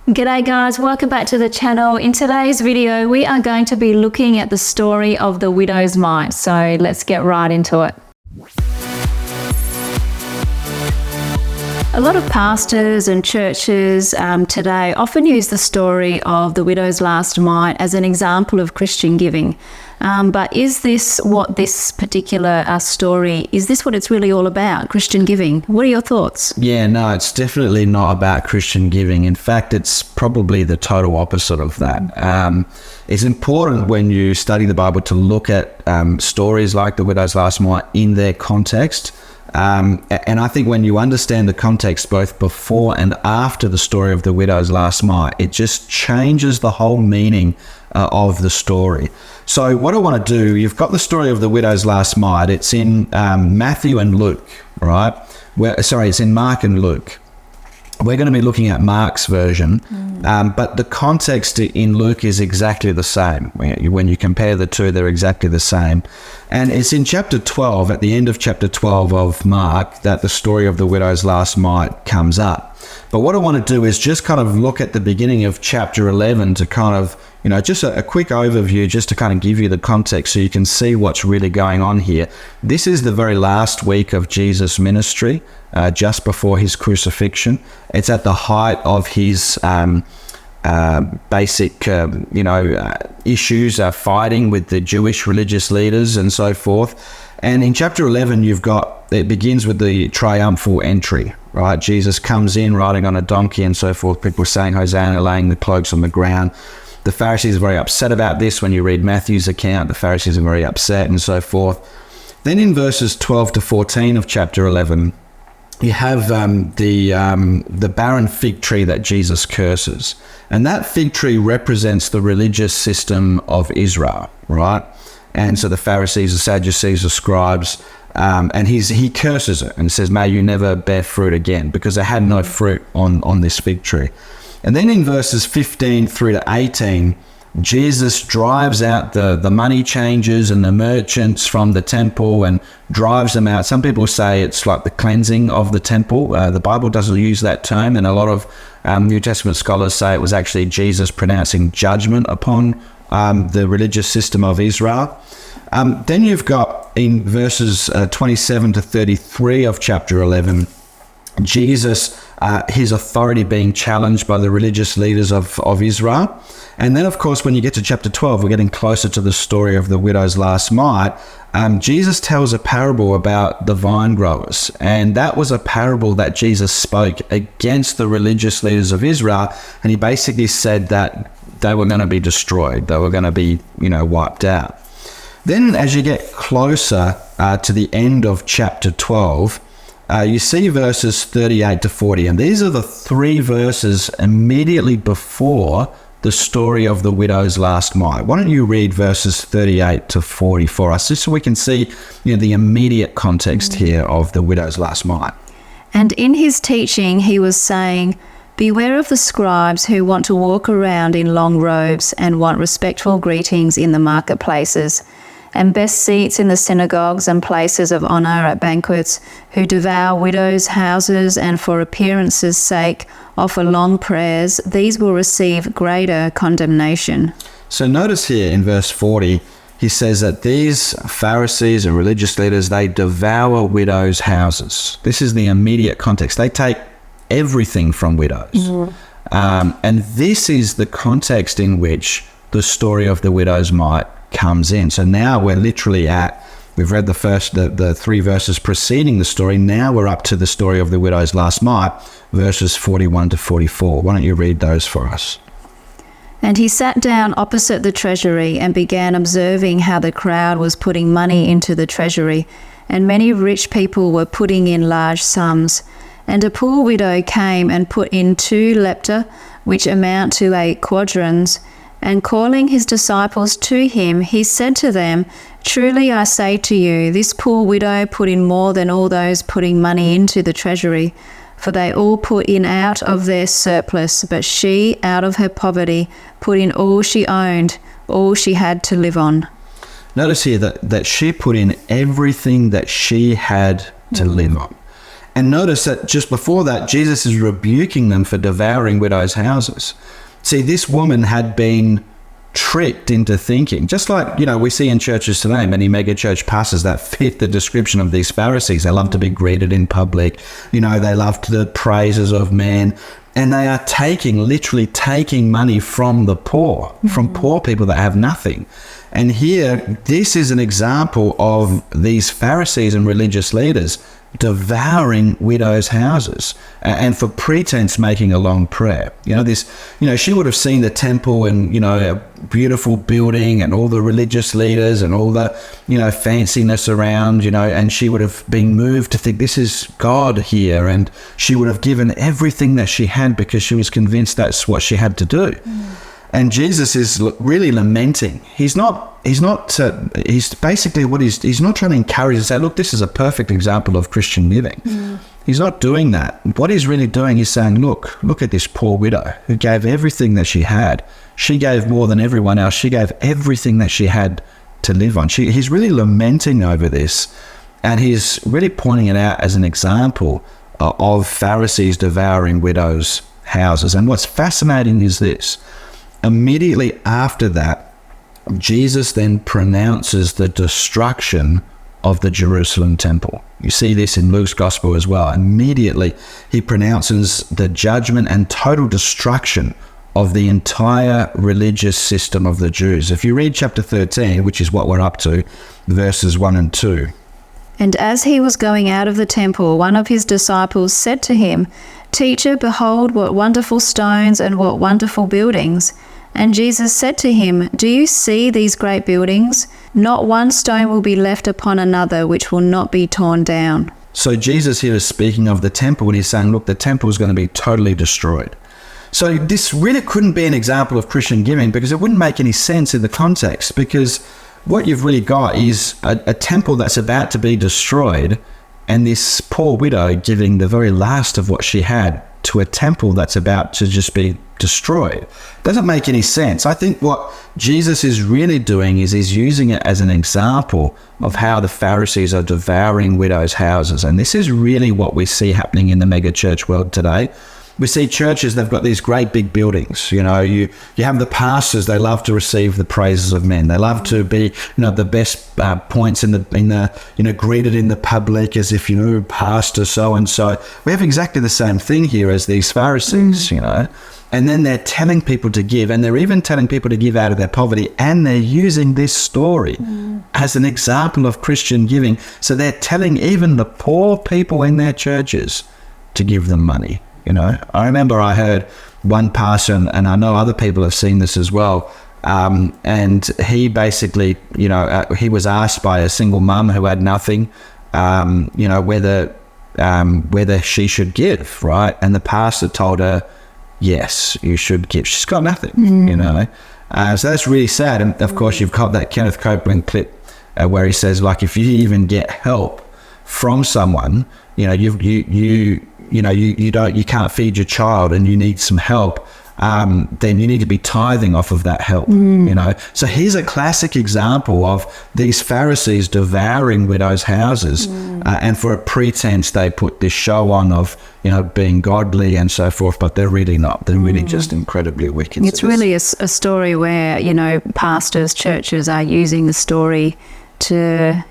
G'day guys, welcome back to the channel. In today's video, we are going to be looking at the story of the widow's mite. So let's get right into it. A lot of pastors and churches today often use the story of the widow's last mite as an example of Christian giving. But is this what this particular story, is this what it's really all about, Christian giving? What are your thoughts? Yeah, no, it's definitely not about Christian giving. In fact, it's probably the total opposite of that. It's important when you study the Bible to look at stories like the widow's last mite in their context. And I think when you understand the context both before and after the story of the widow's last mite, it just changes the whole meaning of the story. So what I want to do, you've got the story of the widow's last mite. It's in Matthew and Luke, right? It's in Mark and Luke. We're going to be looking at Mark's version, but the context in Luke is exactly the same. When you compare the two, they're exactly the same. And it's in chapter 12, at the end of chapter 12 of Mark, that the story of the widow's last mite comes up. But what I want to do is just kind of look at the beginning of chapter 11 to kind of, just a quick overview, just to kind of give you the context so you can see what's really going on here. This is the very last week of Jesus' ministry, just before his crucifixion. It's at the height of his basic, issues, fighting with the Jewish religious leaders and so forth. And in chapter 11, it begins with the triumphal entry, right? Jesus comes in riding on a donkey and so forth. People saying Hosanna, laying the cloaks on the ground. The Pharisees are very upset about this. When you read Matthew's account, the Pharisees are very upset and so forth. Then in verses 12 to 14 of chapter 11, you have the barren fig tree that Jesus curses. And that fig tree represents the religious system of Israel, right? And so the Pharisees, the Sadducees, the scribes, and he curses it and says, may you never bear fruit again, because they had no fruit on this fig tree. And then in verses 15 through to 18, Jesus drives out the money changers and the merchants from the temple and drives them out. Some people say it's like the cleansing of the temple. The Bible doesn't use that term, and a lot of New Testament scholars say it was actually Jesus pronouncing judgment upon the religious system of Israel. Then you've got in verses 27 to 33 of chapter 11, Jesus, his authority being challenged by the religious leaders of Israel. And then, of course, when you get to chapter 12, we're getting closer to the story of the widow's last mite. Jesus tells a parable about the vine growers. And that was a parable that Jesus spoke against the religious leaders of Israel. And he basically said that they were going to be destroyed. They were going to be, wiped out. Then as you get closer to the end of chapter 12, you see verses 38 to 40. And these are the three verses immediately before the story of the widow's last mite. Why don't you read verses 38 to 40 for us, just so we can see the immediate context here of the widow's last mite. And in his teaching, he was saying, beware of the scribes who want to walk around in long robes and want respectful greetings in the marketplaces and best seats in the synagogues and places of honor at banquets, who devour widows' houses and for appearance's sake offer long prayers. These will receive greater condemnation. So notice here in verse 40, he says that these Pharisees and religious leaders, they devour widows' houses. This is the immediate context. They take everything from widows. And this is the context in which the story of the widow's mite comes in. So now we're literally we've read the three verses preceding the story. Now we're up to the story of the widow's last mite, verses 41 to 44. Why don't you read those for us? And he sat down opposite the treasury and began observing how the crowd was putting money into the treasury, and many rich people were putting in large sums. And a poor widow came and put in 2 lepta, which amount to 8 quadrans. And calling his disciples to him, he said to them, truly I say to you, this poor widow put in more than all those putting money into the treasury. For they all put in out of their surplus, but she, out of her poverty, put in all she owned, all she had to live on. Notice here that she put in everything that she had to live on. And notice that just before that, Jesus is rebuking them for devouring widows' houses. See, this woman had been tricked into thinking, just like, we see in churches today, many mega church pastors that fit the description of these Pharisees. They love to be greeted in public. They loved the praises of men. And they are literally taking money from the poor, from poor people that have nothing. And here, this is an example of these Pharisees and religious leaders devouring widows' houses, and for pretense making a long prayer. She would have seen the temple and, a beautiful building and all the religious leaders and all the, fanciness around, and she would have been moved to think this is God here. And she would have given everything that she had because she was convinced that's what she had to do. And Jesus is really lamenting. He's basically he's not trying to encourage and say, look, this is a perfect example of Christian living. He's not doing that. What he's really doing is saying, look at this poor widow who gave everything that she had. She gave more than everyone else. She gave everything that she had to live on. He's really lamenting over this, and he's really pointing it out as an example of Pharisees devouring widows' houses. And what's fascinating is this. Immediately after that, Jesus then pronounces the destruction of the Jerusalem temple. You see this in Luke's gospel as well. Immediately, he pronounces the judgment and total destruction of the entire religious system of the Jews. If you read chapter 13, which is what we're up to, verses 1 and 2. And as he was going out of the temple, one of his disciples said to him, "Teacher, behold, what wonderful stones and what wonderful buildings." And Jesus said to him, "Do you see these great buildings? Not one stone will be left upon another which will not be torn down." So Jesus here is speaking of the temple, and he's saying, look, the temple is going to be totally destroyed. So this really couldn't be an example of Christian giving, because it wouldn't make any sense in the context, because what you've really got is a temple that's about to be destroyed, and this poor widow giving the very last of what she had to a temple that's about to just be destroyed. Doesn't make any sense. I think what Jesus is really doing is he's using it as an example of how the Pharisees are devouring widows' houses. And this is really what we see happening in the mega church world today. We see churches, they've got these great big buildings. You have the pastors, they love to receive the praises of men. They love to be, the best points in the greeted in the public as if, pastor so-and-so. We have exactly the same thing here as these Pharisees, And then they're telling people to give, and they're even telling people to give out of their poverty, and they're using this story as an example of Christian giving. So they're telling even the poor people in their churches to give them money. I remember I heard one pastor, and I know other people have seen this as well, and he basically, he was asked by a single mum who had nothing, whether she should give, right? And the pastor told her, yes, you should give. She's got nothing, So that's really sad. And of course, you've got that Kenneth Copeland clip where he says, like, if you even get help from someone, you can't feed your child and you need some help, then you need to be tithing off of that help. So here's a classic example of these Pharisees devouring widows' houses, and for a pretense they put this show on of being godly and so forth, but they're really not. They're really just incredibly wicked. It's really a story where pastors, churches are using the story to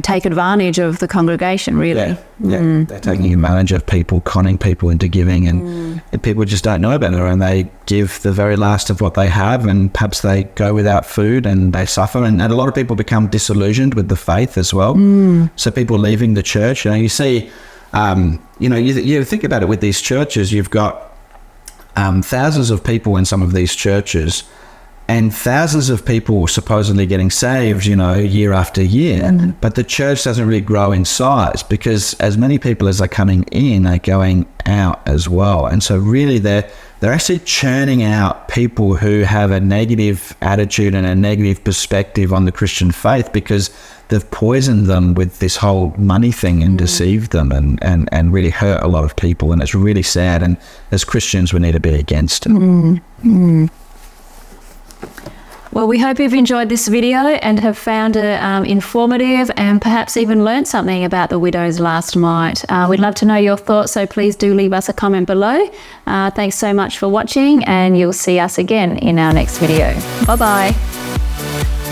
take advantage of the congregation, really. They're taking advantage of people, conning people into giving, and people just don't know about it, and they give the very last of what they have, and perhaps they go without food and they suffer, and a lot of people become disillusioned with the faith as well. So people leaving the church, you see, you think about it with these churches, you've got thousands of people in some of these churches, and thousands of people supposedly getting saved, year after year. But the church doesn't really grow in size, because as many people as are coming in are going out as well. And so really they're actually churning out people who have a negative attitude and a negative perspective on the Christian faith, because they've poisoned them with this whole money thing and deceived them and really hurt a lot of people. And it's really sad. And as Christians, we need to be against it. Well, we hope you've enjoyed this video and have found it informative and perhaps even learned something about the widow's last mite. We'd love to know your thoughts, so please do leave us a comment below. Thanks so much for watching, and you'll see us again in our next video. Bye-bye.